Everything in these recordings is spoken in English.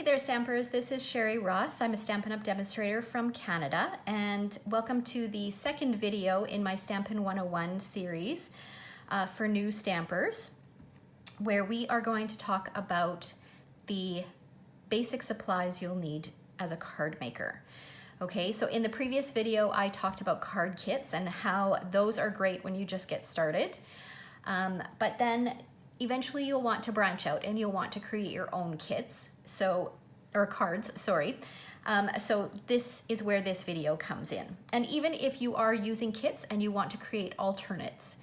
there, Stampers. This is Sherry Roth. I'm a Stampin' Up! Demonstrator from Canada, and welcome to the second video in my Stampin' 101 series for new stampers, where we are going to talk about the basic supplies you'll need as a card maker. Okay, so in the previous video, I talked about card kits and how those are great when you just get started, but then eventually you'll want to branch out and you'll want to create your own kits, or cards, sorry. So this is where this video comes in. And even if you are using kits and you want to create alternates,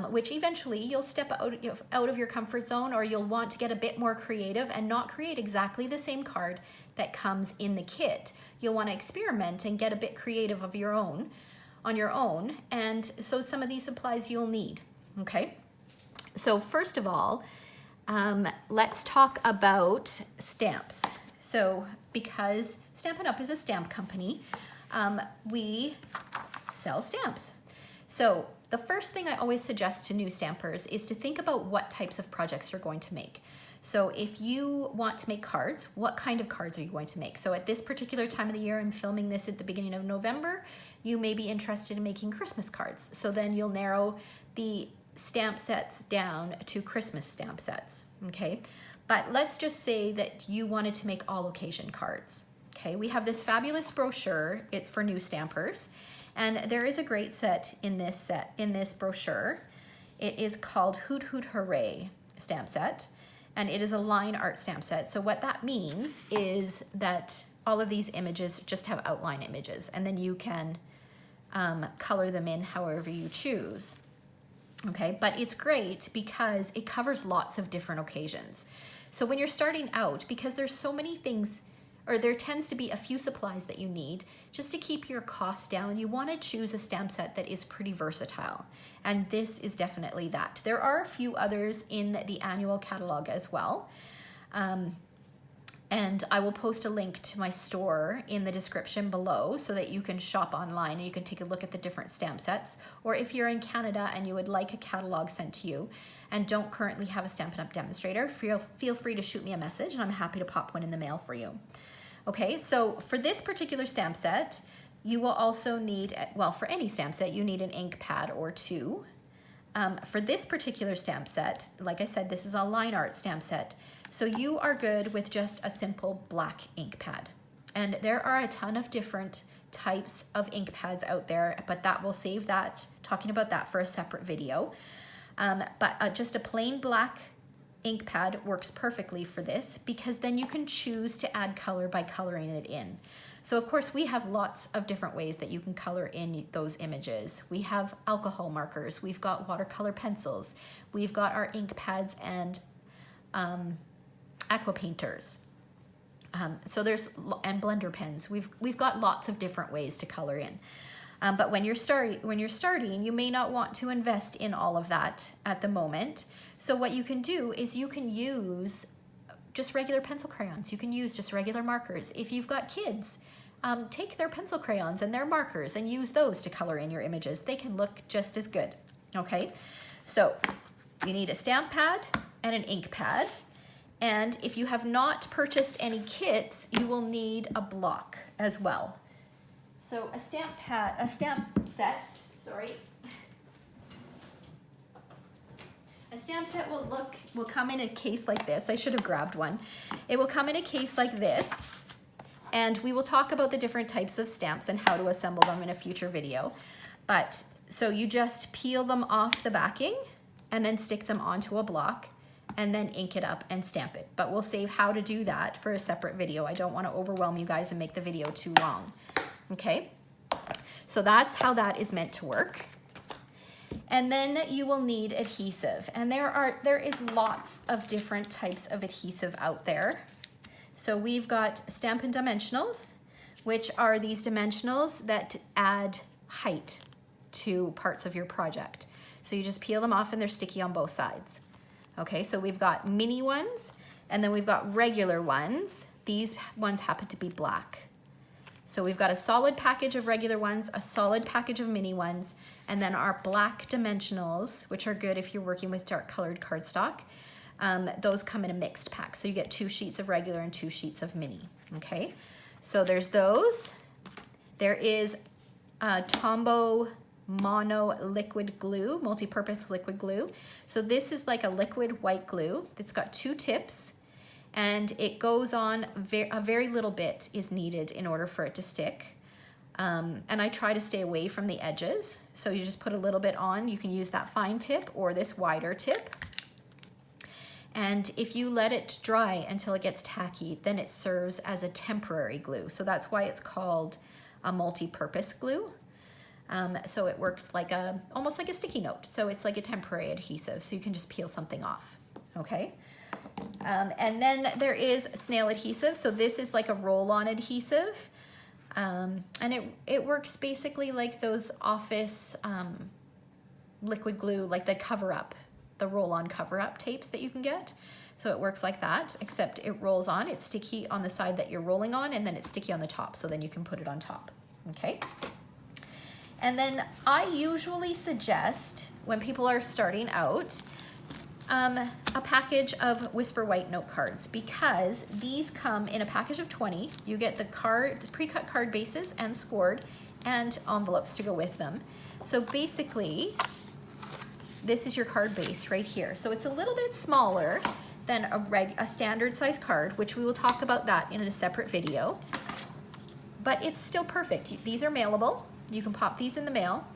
which eventually you'll step out of your comfort zone, or you'll want to get a bit more creative and not create exactly the same card that comes in the kit. You'll want to experiment and get a bit creative of your own, on your own. And so some of these supplies you'll need, okay? So first of all, let's talk about stamps. So because Stampin' Up! Is a stamp company, we sell stamps. So the first thing I always suggest to new stampers is to think about what types of projects you're going to make. So if you want to make cards, what kind of cards are you going to make? So at this particular time of the year, I'm filming this at the beginning of November, you may be interested in making Christmas cards. So then you'll narrow the stamp sets down to Christmas stamp sets, okay? But let's just say that you wanted to make all occasion cards, okay? We have this fabulous brochure for new stampers, and there is a great set in this brochure. It is called Hoot Hoot Hooray stamp set, and it is a line art stamp set. So what that means is that all of these images just have outline images, and then you can color them in however you choose. Okay, but it's great because it covers lots of different occasions. So when you're starting out, because there's so many things, or there tends to be a few supplies that you need, just to keep your costs down, you want to choose a stamp set that is pretty versatile. And this is definitely that. There are a few others in the annual catalog as well. And I will post a link to my store in the description below so that you can shop online and you can take a look at the different stamp sets. Or if you're in Canada and you would like a catalog sent to you and don't currently have a Stampin' Up! Demonstrator, feel free to shoot me a message and I'm happy to pop one in the mail for you. Okay, so for this particular stamp set, you will also need, well, for any stamp set, you need an ink pad or two. For this particular stamp set, like I said, this is a line art stamp set. So you are good with just a simple black ink pad. And there are a ton of different types of ink pads out there, but that will save that, talking about that for a separate video. But just a plain black ink pad works perfectly for this, because then you can choose to add color by coloring it in. So of course we have lots of different ways that you can color in those images. We have alcohol markers, we've got watercolor pencils, we've got our ink pads and aqua painters. So there's, and blender pens. We've got lots of different ways to color in. But when you're starting, you may not want to invest in all of that at the moment. So what you can do is you can use just regular pencil crayons. You can use just regular markers. If you've got kids, take their pencil crayons and their markers and use those to color in your images. They can look just as good, okay? So you need a stamp pad and an ink pad. And if you have not purchased any kits, you will need a block as well. So a stamp set will come in a case like this. I should have grabbed one. It will come in a case like this, and we will talk about the different types of stamps and how to assemble them in a future video. But so you just peel them off the backing and then stick them onto a block, and then ink it up and stamp it. But we'll save how to do that for a separate video. I don't want to overwhelm you guys and make the video too long. Okay, so that's how that is meant to work. And then you will need adhesive. And there is lots of different types of adhesive out there. So we've got Stampin' Dimensionals, which are these dimensionals that add height to parts of your project. So you just peel them off and they're sticky on both sides. Okay, so we've got mini ones, and then we've got regular ones. These ones happen to be black. So we've got a solid package of regular ones, a solid package of mini ones, and then our black dimensionals, which are good if you're working with dark colored cardstock. those come in a mixed pack. So you get 2 sheets of regular and 2 sheets of mini, okay? So there's those. There is Tombow Mono Liquid Glue, multi-purpose liquid glue. So this is like a liquid white glue. It's got 2 tips, and it goes on, a very little bit is needed in order for it to stick. And I try to stay away from the edges. So you just put a little bit on. You can use that fine tip or this wider tip. And if you let it dry until it gets tacky, then it serves as a temporary glue. So that's why it's called a multi-purpose glue. So it works like almost like a sticky note. So it's like a temporary adhesive, so you can just peel something off, okay? And then there is snail adhesive. So this is like a roll-on adhesive. And it works basically like those office liquid glue, like the cover-up, the roll-on cover-up tapes that you can get. So it works like that, except it rolls on. It's sticky on the side that you're rolling on, and then it's sticky on the top, so then you can put it on top, okay? And then I usually suggest, when people are starting out, a package of Whisper White note cards, because these come in a package of 20. You get the pre-cut card bases and scored, and envelopes to go with them. So basically, this is your card base right here. So it's a little bit smaller than a standard size card, which we will talk about that in a separate video, but it's still perfect. These are mailable. You can pop these in the mail.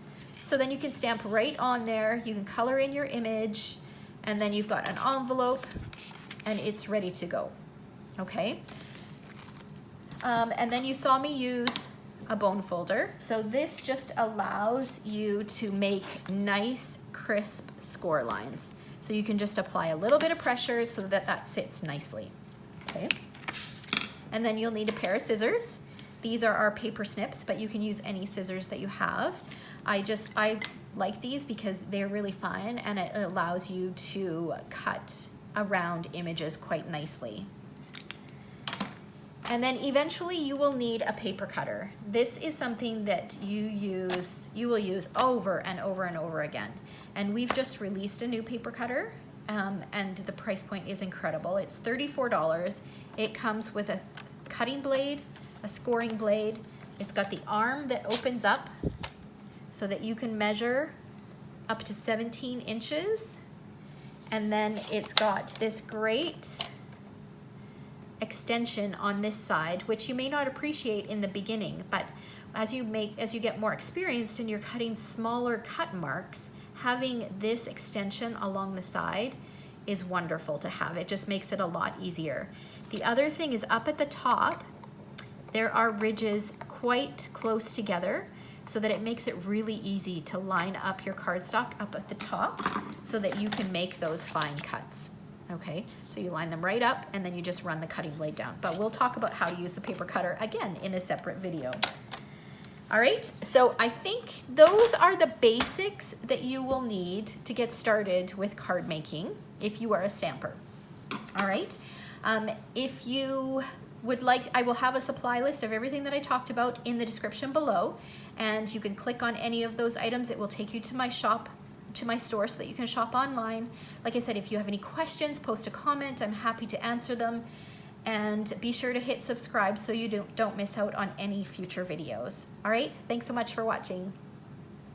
So then you can stamp right on there. You can color in your image, and then you've got an envelope, and it's ready to go, okay? And then you saw me use a bone folder. So this just allows you to make nice, crisp score lines. So you can just apply a little bit of pressure so that that sits nicely, okay? And then you'll need a pair of scissors. These are our paper snips, but you can use any scissors that you have. I like these because they're really fine, and it allows you to cut around images quite nicely. And then eventually you will need a paper cutter. This is something that you will use over and over and over again. And we've just released a new paper cutter, and the price point is incredible. It's $34. It comes with a cutting blade, a scoring blade. It's got the arm that opens up so that you can measure up to 17 inches. And then it's got this great extension on this side, which you may not appreciate in the beginning, but as you get more experienced and you're cutting smaller cut marks, having this extension along the side is wonderful to have. It just makes it a lot easier. The other thing is, up at the top, there are ridges quite close together, so that it makes it really easy to line up your cardstock up at the top so that you can make those fine cuts. Okay, so you line them right up, and then you just run the cutting blade down. But we'll talk about how to use the paper cutter again in a separate video. All right, so I think those are the basics that you will need to get started with card making if you are a stamper. All right, if you would like, I will have a supply list of everything that I talked about in the description below, and you can click on any of those items. It will take you to my shop, to my store, so that you can shop online. Like I said, if you have any questions, post a comment. I'm happy to answer them. And be sure to hit subscribe so you don't miss out on any future videos. All right, thanks so much for watching.